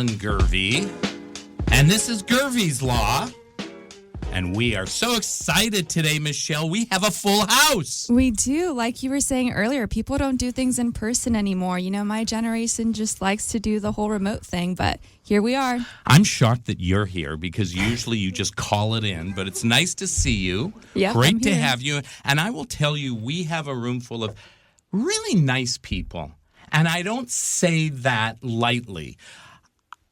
Alan Gurvey, and this is Gurvey's Law. And we are so excited today, Michelle. We have a full house. We do. Like you were saying earlier, people don't do things in person anymore. You know, my generation just likes to do the whole remote thing, but here we are. I'm shocked that you're here because usually you just call it in, but it's nice to see you. Yep, Great I'm to here. have you. And I will tell you, we have a room full of really nice people. And I don't say that lightly.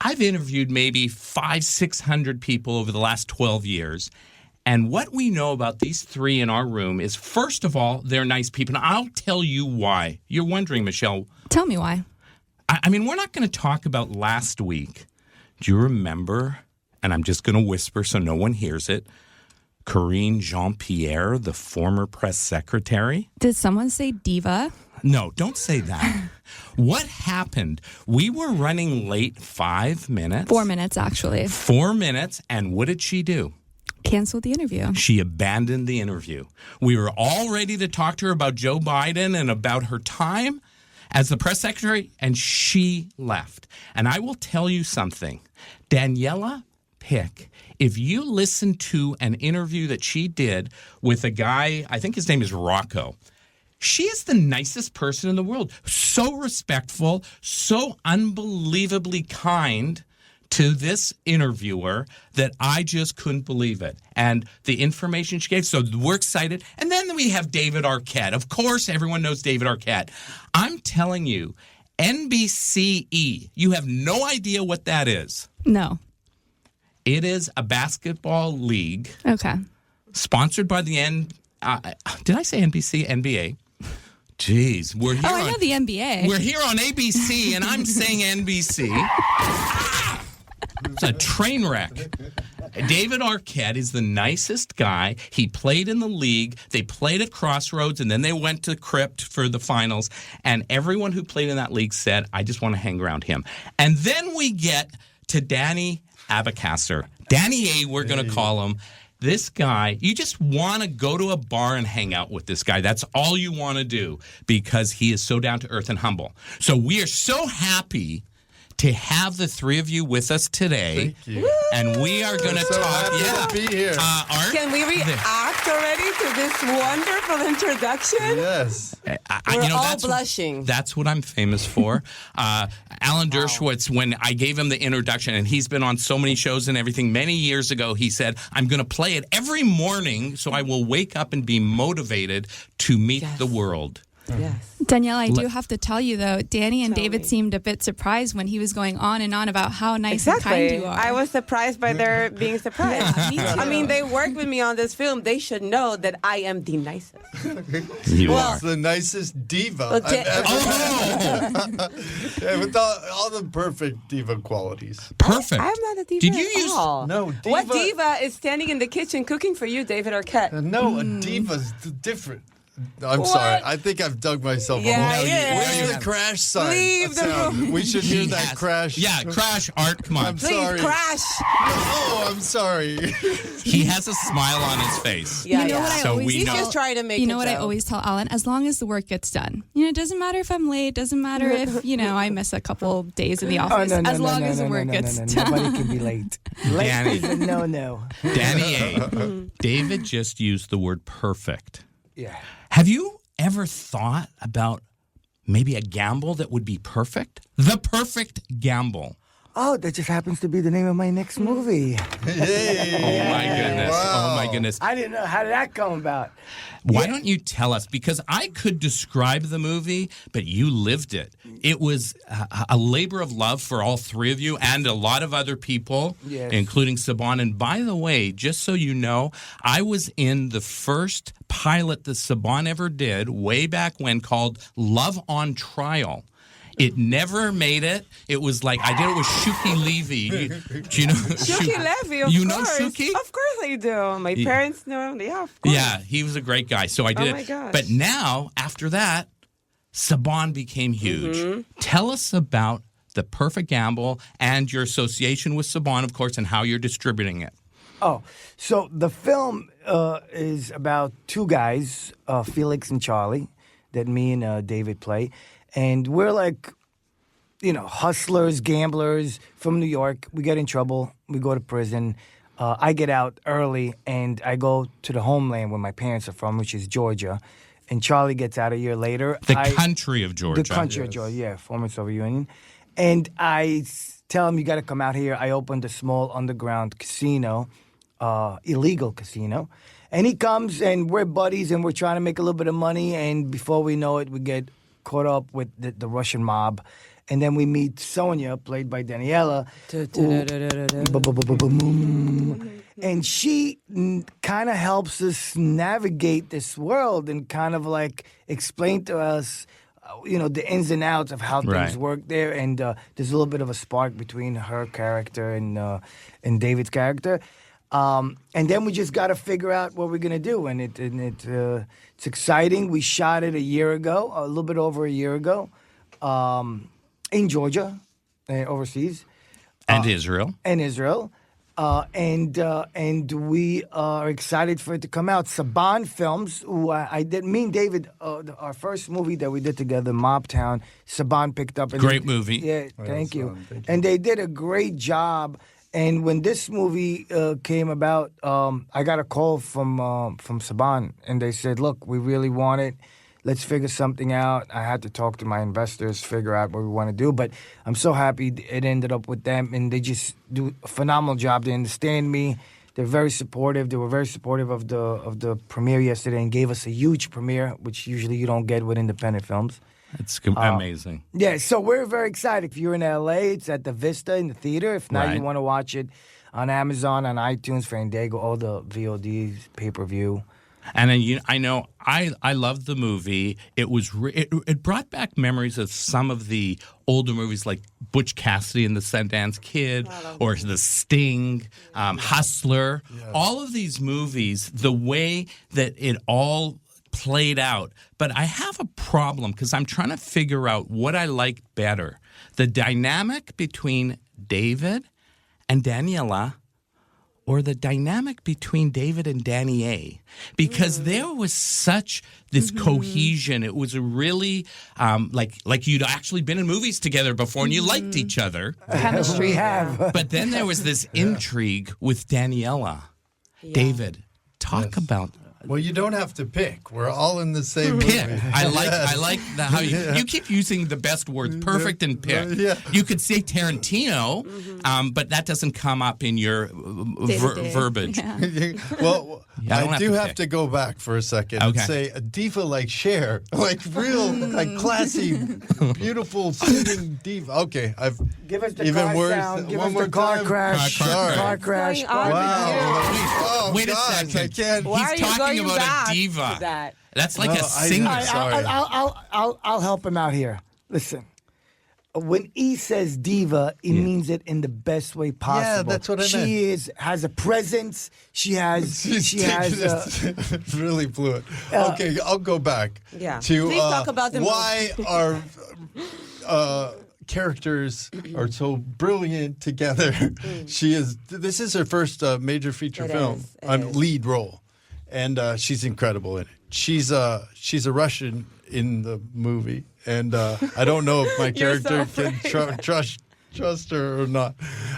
I've interviewed maybe 500-600 people over the last 12 years. And what we know about these three in our room is, first of all, they're nice people. And I'll tell you why. You're wondering, Michelle. Tell me why. I mean, we're not going to talk about last week. Do you remember, and I'm just going to whisper so no one hears it, Karine Jean-Pierre, the former press secretary? Did someone say diva? No, don't say that. What happened? We were running late 5 minutes. 4 minutes, actually. 4 minutes, and what did she do? Canceled the interview. She abandoned the interview. We were all ready to talk to her about Joe Biden and about her time as the press secretary, and she left. And I will tell you something. Daniella Pick, if you listen to an interview that she did with a guy, I think his name is Rocco, she is the nicest person in the world. So respectful, so unbelievably kind to this interviewer that I just couldn't believe it. And the information she gave, so we're excited. And then we have David Arquette. Of course, everyone knows David Arquette. I'm telling you, NBCE, you have no idea what that is. No. It is a basketball league. Okay. Sponsored by the did I say NBC? NBA? Jeez, we're here. I know the NBA. We're here on ABC, and I'm saying NBC. It's a train wreck. David Arquette is the nicest guy. He played in the league. They played at Crossroads, and then they went to Crypt for the finals. And everyone who played in that league said, I just want to hang around him. And then we get to Danny Abeckaser. Danny A, we're going to call him. This guy, you just want to go to a bar and hang out with this guy. That's all you want to do because he is so down to earth and humble. So we are so happy to have the three of you with us today. Thank you. And we are going to talk. Happy to be here. Art? Can we react already to this wonderful introduction? Yes. We're all blushing. That's what I'm famous for. Alan Dershowitz, when I gave him the introduction, and he's been on so many shows and everything, many years ago, he said, I'm going to play it every morning so I will wake up and be motivated to meet the world. Yes. Danielle, I do have to tell you, though, Danny and David seemed a bit surprised when he was going on and on about how nice and kind you are. I was surprised by their being surprised. Yeah, me too. I mean, they worked with me on this film. They should know that I am the nicest. You are. It's the nicest diva Well, I've ever yeah, with all the perfect diva qualities. Perfect. I'm not a diva Did you at use... all. No, diva. What diva is standing in the kitchen cooking for you, David Arquette? No, a diva's different. I'm sorry. I think I've dug myself a hole. Where's the crash sign? Leave the room. We should hear that crash. Yeah, crash, Art, come on. I'm Please sorry. crash. Oh, I'm sorry. He has a smile on his face. Yeah, You know what I So always we He's know. just trying to make You know a what I joke. always tell Alan? As long as the work gets done. You know, it doesn't matter if I'm late. Doesn't matter if, I miss a couple days in the office. As long as the work gets done. Nobody can be late. Late Danny. is a no-no. Danny A. David just used the word perfect. Yeah. Have you ever thought about maybe a gamble that would be perfect? The perfect gamble. Oh, that just happens to be the name of my next movie. Hey. Oh, my goodness. Wow. Oh, my goodness. I didn't know. How did that come about? Why don't you tell us? Because I could describe the movie, but you lived it. It was a labor of love for all three of you and a lot of other people, Yes. including Saban. And by the way, just so you know, I was in the first pilot that Saban ever did way back when called Love on Trial. It never made it. It was like, I did it with Shuki Levy. Do you know Shuki Levy, of You course. know Shuki? Of course I do. My parents know him. Yeah, of course. Yeah, he was a great guy. So I did Oh, my it. gosh. But now, after that, Saban became huge. Tell us about The Perfect Gamble and your association with Saban, of course, and how you're distributing it. Oh, so the film is about two guys, Felix and Charlie, that me and David play. And we're like hustlers, gamblers from New York. We get in trouble. We go to prison. I get out early, and I go to the homeland where my parents are from, which is Georgia. And Charlie gets out a year later. The country of Georgia. The country of Georgia, yeah, former Soviet Union. And I tell him, you got to come out here. I opened a small underground casino, illegal casino. And he comes, and we're buddies, and we're trying to make a little bit of money. And before we know it, we get caught up with the Russian mob. And then we meet Sonia, played by Daniella. And she kind of helps us navigate this world and kind of like explain to us, the ins and outs of how things work there. And there's a little bit of a spark between her character and David's character. And then we just got to figure out what we're going to do. And it's exciting. We shot it a little bit over a year ago. In Georgia, overseas, and Israel, and we are excited for it to come out. Saban Films, who I did, me and David, our first movie that we did together, Mobtown. Saban picked up. Great movie. Yeah, thank you. And they did a great job. And when this movie came about, I got a call from Saban, and they said, "Look, we really want it. Let's figure something out." I had to talk to my investors, figure out what we want to do. But I'm so happy it ended up with them, and they just do a phenomenal job. They understand me. They're very supportive. They were very supportive of the premiere yesterday and gave us a huge premiere, which usually you don't get with independent films. It's amazing. Yeah, so we're very excited. If you're in L.A., it's at the Vista in the theater. If not, you want to watch it on Amazon, on iTunes, Fandango, all the VODs, pay-per-view. And I know I loved the movie. It brought back memories of some of the older movies like Butch Cassidy and the Sundance Kid or The Sting, Hustler. Yes. All of these movies, the way that it all played out. But I have a problem because I'm trying to figure out what I like better. The dynamic between David and Daniella, or the dynamic between David and Danny A. Because there was such this cohesion. It was a really, like you'd actually been in movies together before and you liked each other. Chemistry. We have. But then there was this intrigue with Daniella. Yeah. David, talk about... Well, you don't have to pick. We're all in the same movie. Pick. I like how you keep using the best words, perfect and pick. Yeah. You could say Tarantino, but that doesn't come up in your verbiage. Yeah. Well, I do have to go back for a second and say a diva like Cher, like real, like classy, beautiful, singing diva. Okay, give us the even car worse. Sound. Give One us more the car time. crash. Car crash. Wow. Oh, wait a second. I can't. He's talking about a diva. That's like a singer. Sorry. I'll help him out here. Listen. When he says diva, he means it in the best way possible. Yeah, that's what I meant. She has a presence. She has really fluid. Okay, I'll go back to please talk about the why our characters are so brilliant together. This is her first major feature film on lead role, and she's incredible in it. She's a Russian in the movie, and I don't know if my character can trust her or not.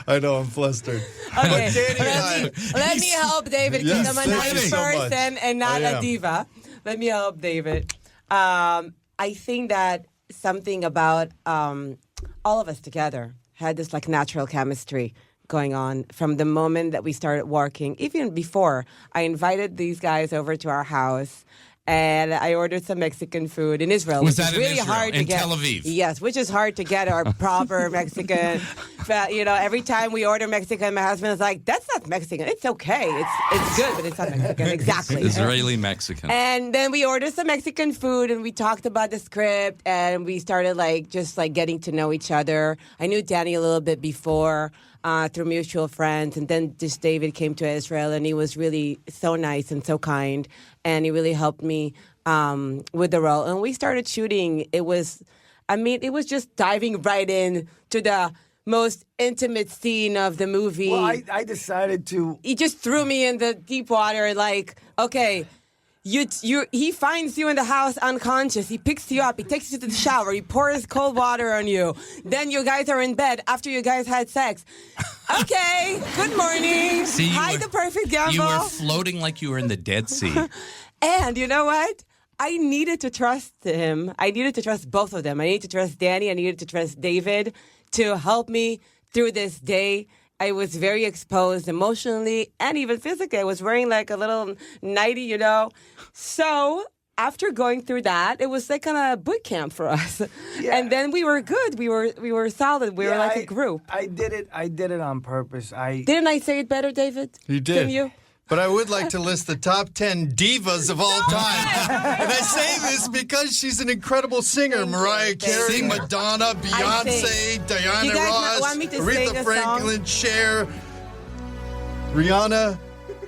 I know I'm flustered. Okay, let me help David because I'm a nice person and not a diva. Let me help David. I think that something about all of us together had this like natural chemistry going on from the moment that we started working. Even before, I invited these guys over to our house. And I ordered some Mexican food in Israel. Was that really in Israel? Hard to in get. Tel Aviv? Yes, which is hard to get our proper Mexican. But, every time we order Mexican, my husband is like, "That's not Mexican. It's okay. It's good, but it's not Mexican." Exactly. Israeli Mexican. And then we ordered some Mexican food, and we talked about the script, and we started just getting to know each other. I knew Danny a little bit before. Through mutual friends, and then just David came to Israel, and he was really so nice and so kind, and he really helped me with the role. And we started shooting. It was just diving right in to the most intimate scene of the movie. Well, I decided to. He just threw me in the deep water, okay. he finds you in the house unconscious. He picks you up. He takes you to the shower. He pours cold water on you. Then you guys are in bed after you guys had sex. Okay, good morning. See, the perfect gamble. You were floating like you were in the Dead Sea. And you know what? I needed to trust him. I needed to trust both of them. I needed to trust Danny. I needed to trust David to help me through this day. I was very exposed emotionally and even physically. I was wearing like a little nightie, you know. So after going through that, it was like kind of boot camp for us. Yeah. And then we were good. We were solid. We were like a group. I did it on purpose. Didn't I say it better, David? You did. Didn't you? But I would like to list the top 10 divas of all time. And I say this because she's an incredible singer. Mariah Carey, Madonna, Beyonce, Diana Ross, Aretha Franklin, Cher, Rihanna,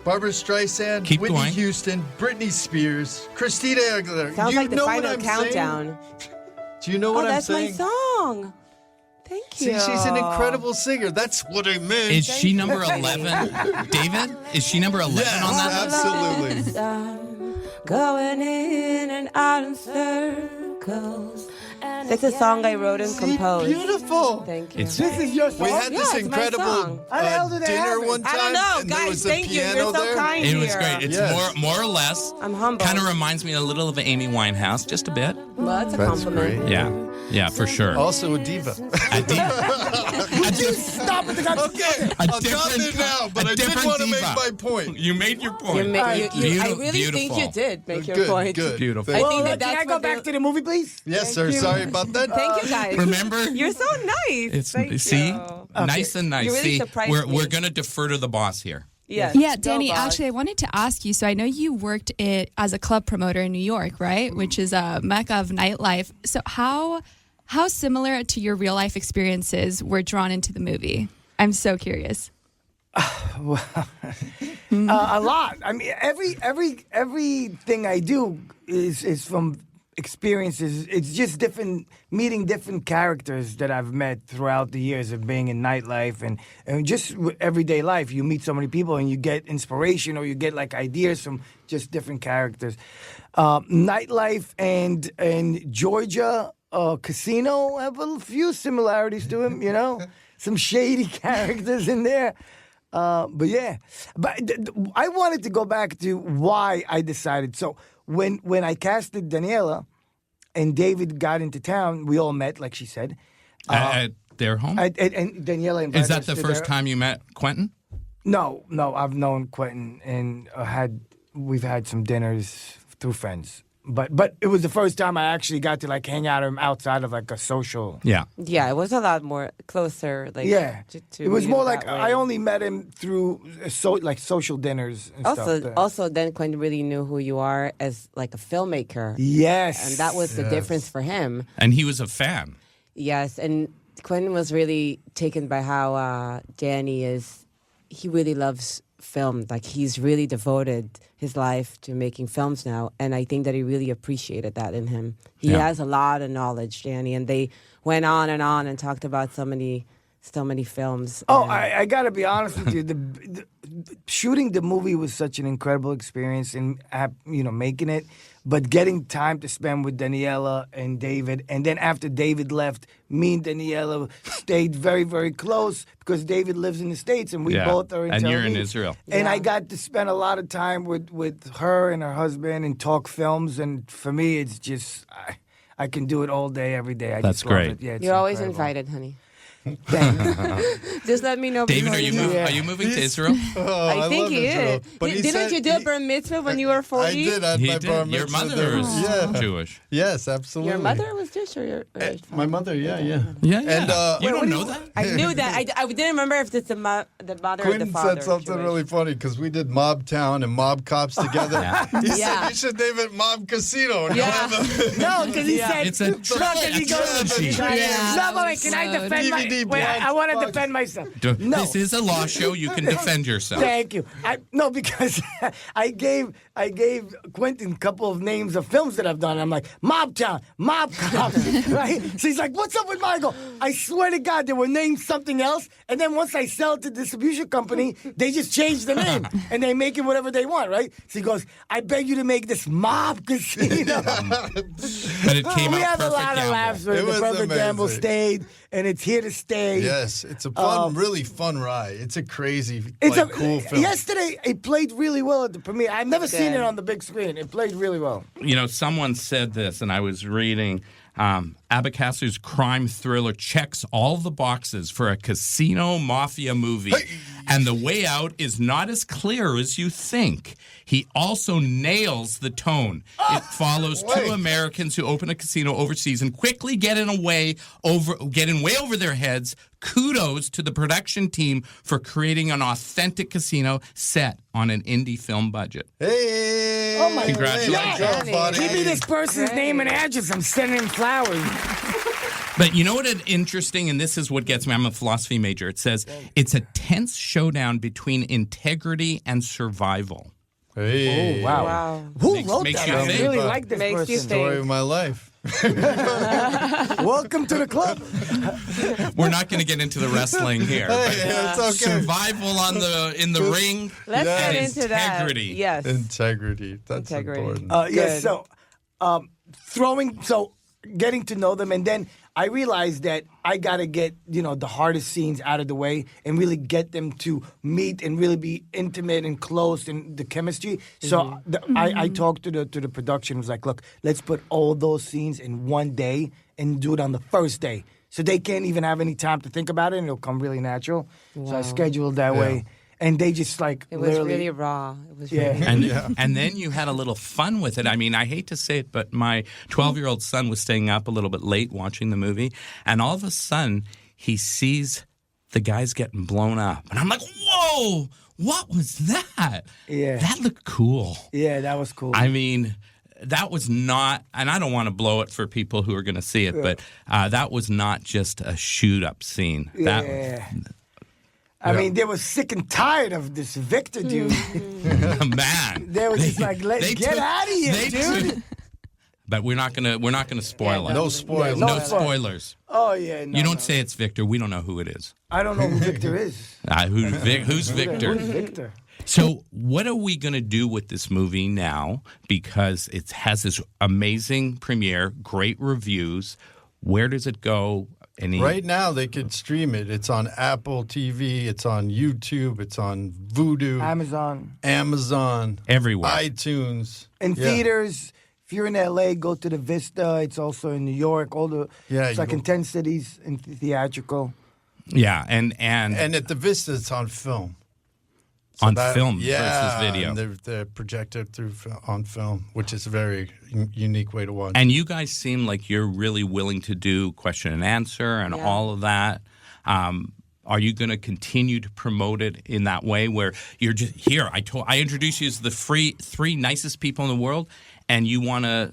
Barbara Streisand, Whitney Houston, Britney Spears, Christina Aguilera. Sounds like the final countdown. Do you know what I'm saying? That's my song. Thank you. See, she's an incredible singer. That's what I meant. Is she number 11? David? Is she number 11 on that? Absolutely. Going in and out in circles. That's a song I wrote and composed. Beautiful. Thank you. This is your song? We had this incredible dinner one time. I don't know, and guys. there was a Thank you. piano You're so there. kind It was here. great. It's more or less. I'm humble. Kind of reminds me a little of Amy Winehouse, just a bit. Well, that's a That's compliment. great. Yeah, for sure. Also a diva. Stop it. Okay, I'll drop it now, but I did want to make my point. You made your point. I really think you did make your point. Good. Beautiful. Thank I think you. that's Can I go back to the movie, please? Yes, sir. Sorry about that. Thank you, guys. Remember? You're so nice. See? You. Nice and nice. You really See, surprised we're me. going to defer to the boss here. Yes. Yeah, Go, Danny, boss. actually, I wanted to ask you. So I know you worked as a club promoter in New York, right? Which is a mecca of nightlife. So how similar to your real life experiences were drawn into the movie? I'm so curious. A lot. I mean, everything I do is from experiences. It's just meeting different characters that I've met throughout the years of being in nightlife and just everyday life. You meet so many people and you get inspiration or you get like ideas from just different characters. Nightlife and Georgia Casino have a few similarities to him, you know? Some shady characters in there. But yeah, I wanted to go back to why I decided. So when I casted Daniella and David got into town, we all met, like she said. At their home? And Daniella invited Is that us the to first their- time you met Quentin? No, I've known Quentin and we've had some dinners through friends. But it was the first time I actually got to like hang out with him outside of like a social. Yeah. Yeah, it was a lot more closer. Like Yeah, to it was meet more him like that way. I only met him through social dinners and stuff. Also, then Quentin really knew who you are as like a filmmaker. Yes, And that was the difference for him. And he was a fan. Yes, and Quentin was really taken by how Danny is. He really loves film. Like he's really devoted his life to making films now, and I think that he really appreciated that in him. He has a lot of knowledge, Danny, and they went on and talked about so many films. Oh, and- I got to be honest with you. The shooting the movie was such an incredible experience, and making it. But getting time to spend with Daniella and David, and then after David left, me and Daniella stayed very, very close because David lives in the States, and we both are in And Tel you're in Aviv. Israel. And I Yeah. got to spend a lot of time with her and her husband and talk films. And for me, it's just I can do it all day, every day. That's just love great. it. Yeah, it's You're always incredible. invited, honey. Thanks. Just let me know. David, before are you moving to Israel? Oh, I think love he Israel. is. But he Didn't said you do a bar mitzvah when you were 40? I did at He my did. bar Your mitzvah mother there. is Jewish. Yes, absolutely. Your mother was Jewish or your My mother, yeah. Yeah. And, you don't know that? I knew that. I didn't remember if it's the mother or the Quentin father. said something Jewish. really funny because we did Mob Town and Mob Cops together. He Yeah. said you should name it Mob Casino. And Yeah. No, because he said It's a because he goes, trilogy. No, but wait, can I So defend my? DVD Lady Black. I want to defend myself. No. This is a law show. You can defend yourself. Thank you. Because I gave Quentin a couple of names of films that I've done. I'm like, Mob Town, Mob Cop, right? So he's like, what's up with Michael? I swear to God, they were named something else. And then once I sell it to the distribution company, they just change the name. And they make it whatever they want, right? So he goes, I beg you to make this Mob Casino. But it came We out have a perfect lot of gamble. laughs with It the was Perfect Gamble amazing. stayed, and it's here to stay. Yes, it's a fun, really fun ride. It's a crazy, cool film. Yesterday, it played really well at the premiere. I've never seen it on the big screen. It played really well. You know, someone said this, and I was reading. Abeckaser's crime thriller checks all the boxes for a casino mafia movie. And the way out is not as clear as you think. He also nails the tone. It follows two Americans who open a casino overseas and quickly get in way over their heads. Kudos to the production team for creating an authentic casino set on an indie film budget. Hey! Oh my Congratulations. God! Buddy. Give me this person's name and address. I'm sending him flowers. But you know what is interesting, and this is what gets me, I'm a philosophy major. It says it's a tense showdown between integrity and survival. Hey! Oh, wow. Wow. Who Makes wrote you that? I think. really like this Makes you person. think. Story of my life. Welcome to the club. We're not going to get into the wrestling here. Hey, it's okay. Survival in the ring. Let's Yes. get into that. Integrity. Yes. Integrity. That's Integrity. important. Yes, Good. so getting to know them, and then I realized that I got to get, the hardest scenes out of the way and really get them to meet and really be intimate and close and the chemistry. So I talked to the production. Was like, look, let's put all those scenes in one day and do it on the first day. So they can't even have any time to think about it, and it'll come really natural. So I scheduled that way. And they just It was literally really raw. It was Yeah. really And then you had a little fun with it. I mean, I hate to say it, but my 12-year-old son was staying up a little bit late watching the movie, and all of a sudden he sees the guys getting blown up, and I'm like, "Whoa! What was that? Yeah. That looked cool." Yeah, that was cool. I mean, that was not, and I don't want to blow it for people who are going to see it, but that was not just a shoot-up scene. Yeah. I mean, they were sick and tired of this Victor dude. Man, They were just like, let's get out of here, dude. But we're not gonna spoil it. No spoilers. No spoilers. Oh, yeah. No, You don't say it's Victor. We don't know who it is. I don't know who Victor is. Who's Victor? Who's Victor? So what are we going to do with this movie now? Because it has this amazing premiere, great reviews. Where does it go? Right now, they could stream it. It's on Apple TV. It's on YouTube. It's on Vudu. Amazon. Everywhere. iTunes. In Yeah. theaters. If you're in LA, go to the Vista. It's also in New York. It's like in 10 cities in theatrical. Yeah, and at the Vista, it's on film. on film versus video. And they're projected on film, which is a very unique way to watch. And you guys seem like you're really willing to do question and answer and all of that. Are you going to continue to promote it in that way where you're just here? I introduce you as the three nicest people in the world, and you want to,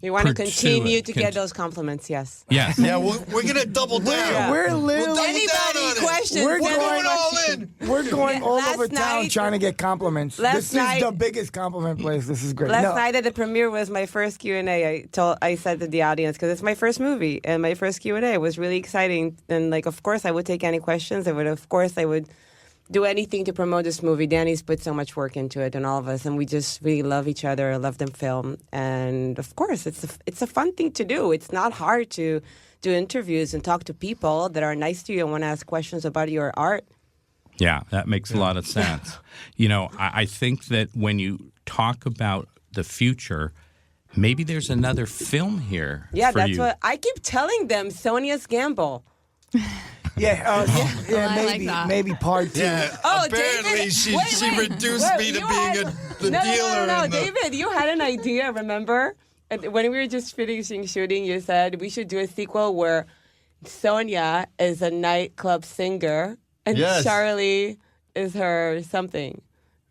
We want to continue to get those compliments, yes. Yes. Yeah, we're going to double down. We're literally... Anybody questions? We're We're going going all in. We're going all Last over town night- trying to get compliments. This is the biggest compliment place. This is great. Last night at the premiere was my first Q&A. I said to the audience, because it's my first movie, and my first Q&A was really exciting. And, of course, I would take any questions. I would do anything to promote this movie. Danny's put so much work into it, and all of us, and we just really love each other. I love them film, and of course, it's a fun thing to do. It's not hard to do interviews and talk to people that are nice to you and want to ask questions about your art. Yeah, that makes a lot of sense. I think that when you talk about the future, maybe there's another film here. Yeah, for that's you. what I keep telling them. Sonia's Gamble. Maybe part 2. Yeah, apparently David, she wait. reduced me to You being had- the dealer. No, in the- David, you had an idea, remember? And when we were just finishing shooting, you said we should do a sequel where Sonia is a nightclub singer and Yes. Charlie is her something.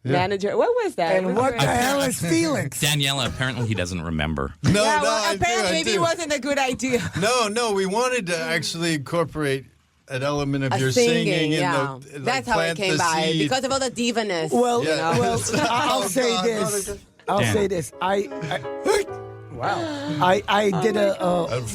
Manager. What was that? And what the hell is Felix? Daniella, apparently he doesn't remember. No, Yeah, no, well, I do, apparently I maybe do. it wasn't a good idea. No, we wanted to actually incorporate an element of your singing, in yeah. the That's how it plant came the by, seed. because of all the divaness. Well, you know? well, I'll say God, this. I'll Damn. say this. I did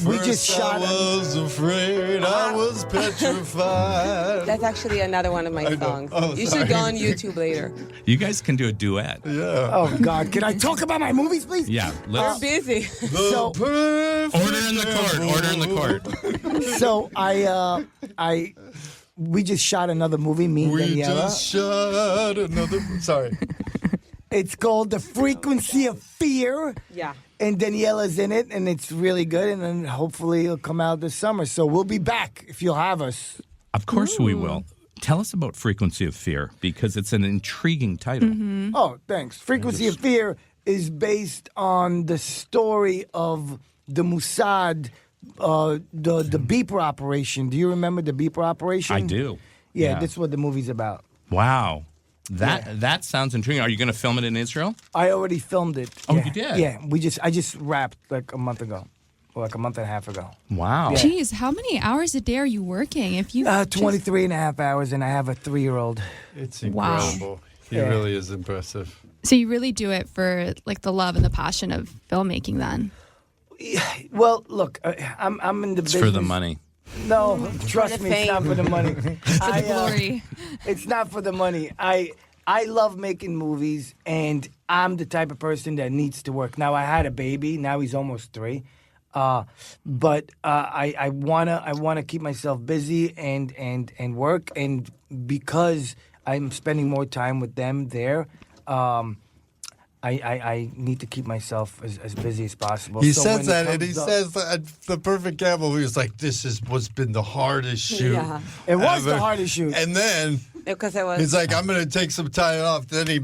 we just shot. I was afraid. I was petrified. That's actually another one of my songs. Oh, you sorry. should go on YouTube later. You guys can do a duet. Yeah. Oh God! Can I talk about my movies, please? Yeah. We're Let's busy. So order in the court. Order in the court. So we just shot another movie. Me and We Daniella. just shot another. Sorry. It's called The Frequency of Fear. Yeah. And Daniella's in it, and it's really good. And then hopefully it'll come out this summer. So we'll be back if you'll have us. Of course we will. Tell us about Frequency of Fear, because it's an intriguing title. Oh, thanks. Frequency of Fear is based on the story of the Mossad, the beeper operation. Do you remember the beeper operation? I do. Yeah, that's what the movie's about. Wow. That sounds intriguing. Are you going to film it in Israel? I already filmed it. Oh, Yeah. you did? Yeah, I just wrapped like a month ago, or like a month and a half ago. Wow. Jeez, how many hours a day are you working? If you 23 and a half hours, and I have a 3-year-old. It's Wow. incredible. He Yeah. really is impressive. So you really do it for like the love and the passion of filmmaking, then? Well, look, I'm in the It's business. for the money. No, trust the me, it's not fame. for the money. For the glory. It's not for the money. I love making movies, and I'm the type of person that needs to work. Now, I had a baby. Now he's almost 3. But I wanna keep myself busy and work, and because I'm spending more time with them there, I need to keep myself as busy as possible. He So says when it that, and he comes up- says that the perfect gamble. He was like, "This is what's been the hardest shoot." Yeah. It was ever." the hardest shoot. And then Because it was. he's like, "I'm gonna take some time off." Then he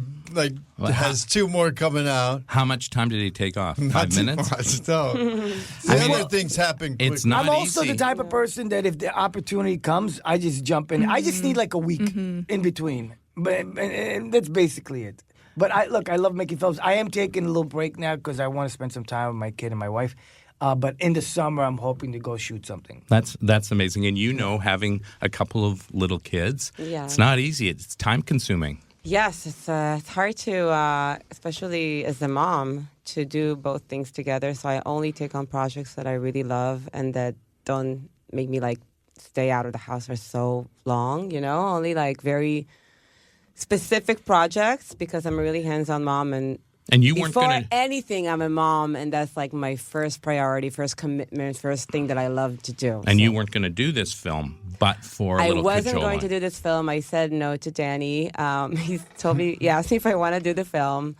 has 2 more coming out. How much time did he take off? Not 5 too minutes? much, no. The other things happen quickly. It's not I'm also easy. the type of person that if the opportunity comes, I just jump in. I just need like a week in between. But and that's basically it. But I love making films. I am taking a little break now because I want to spend some time with my kid and my wife. But in the summer, I'm hoping to go shoot something. That's amazing. And having a couple of little kids, Yeah. it's not easy. It's time consuming. Yes, it's hard to, especially as a mom, to do both things together. So I only take on projects that I really love and that don't make me like stay out of the house for so long. Only like very specific projects, because I'm a really hands-on mom, and you weren't before going to. anything, I'm a mom, and that's like my first priority, first commitment, first thing that I love to do. And So you weren't going to do this film, but for a I little wasn't Cajola. going to do this film. I said no to Danny. He asked me if I want to do the film,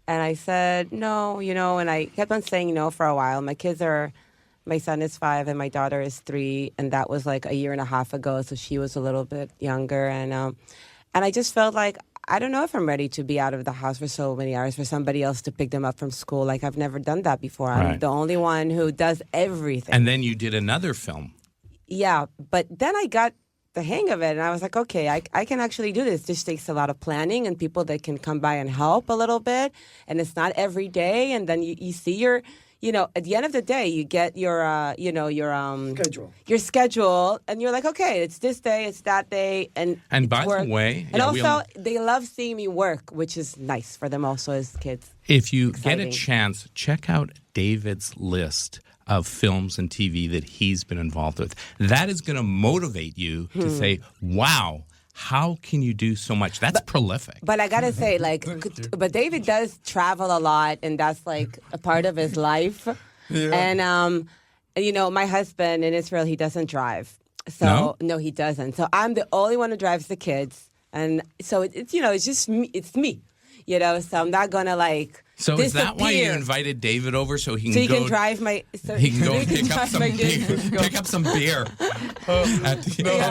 and I said no. And I kept on saying no for a while. My son is 5 and my daughter is 3, and that was like a year and a half ago. So she was a little bit younger, and I just felt like, I don't know if I'm ready to be out of the house for so many hours for somebody else to pick them up from school. Like, I've never done that before. I'm Right. the only one who does everything. And then you did another film. Yeah, but then I got the hang of it, and I was like, okay, I can actually do this. This takes a lot of planning and people that can come by and help a little bit, and it's not every day. And then you see your, at the end of the day, you get your, Schedule. your schedule, and you're like, okay, it's this day, it's that day, and by work. the way, and we also they love seeing me work, which is nice for them also as kids. if you get a Exciting. chance, check out David's list of films and TV that he's been involved with. That is going to motivate you to say, wow, how can you do so much? That's prolific. But I gotta say, but David does travel a lot, and that's like a part of his life. Yeah. And my husband in Israel, he doesn't drive. So no, he doesn't. So I'm the only one who drives the kids, and so it's just me. It's me. So I'm not gonna like. So is that why you disappear. invited David over so he can So you go? can drive my. So He can go you pick up drive some my kids. pick up some beer.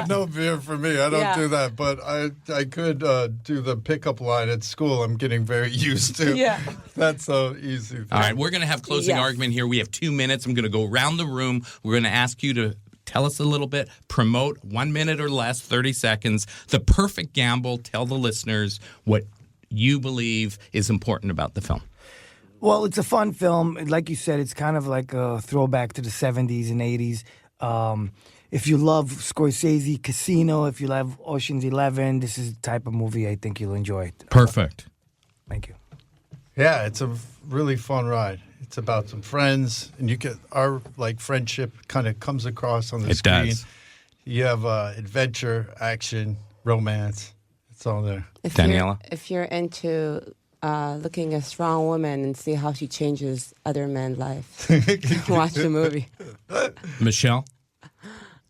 No beer for me. I don't Yeah. do that. But I could do the pickup line at school. I'm getting very used to. Yeah. That's so easy. All right, we're going to have closing Yes. argument here. We have 2 minutes. I'm going to go around the room. We're going to ask you to tell us a little bit, promote 1 minute or less, 30 seconds. The perfect gamble. Tell the listeners what you believe is important about the film. Well, it's a fun film. Like you said, it's kind of like a throwback to the 70s and 80s. if you love Scorsese, Casino, if you love Ocean's 11, this is the type of movie I think you'll enjoy. Perfect. Thank you. Yeah, it's a really fun ride. It's about some friends, and our friendship kind of comes across on the screen. It does. You have adventure, action, romance. It's all there. Daniella? If you're into looking at a strong woman and see how she changes other men's lives, watch the movie. Michelle?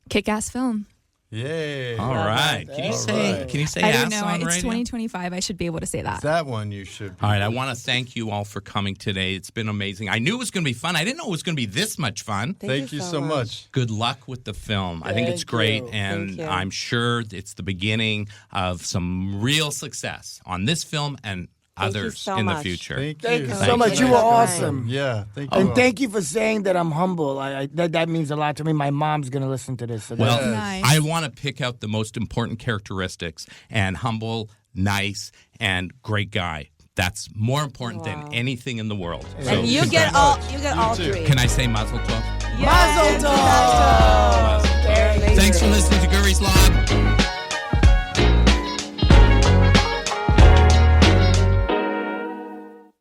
Kick-ass film. Yay. All right. Can you say I ass don't know. on It's radio? 2025. I should be able to say that. That one you should. All right, I want to thank you all for coming today. It's been amazing. I knew it was going to be fun. I didn't know it was going to be this much fun. Thank you so much. Good luck with the film. I think it's great, and I'm sure it's the beginning of some real success on this film and others in the future. Thank you so much. You were awesome. Yeah, thank you. And thank you for saying that I'm humble. That means a lot to me. My mom's going to listen to this. So Well, Nice. I want to pick out the most important characteristics, and humble, nice, and great guy. That's more important than anything in the world. So, And you get all too. three. Can I say mazel tov? Mazel tov! Thanks for listening to Gurvey's Log.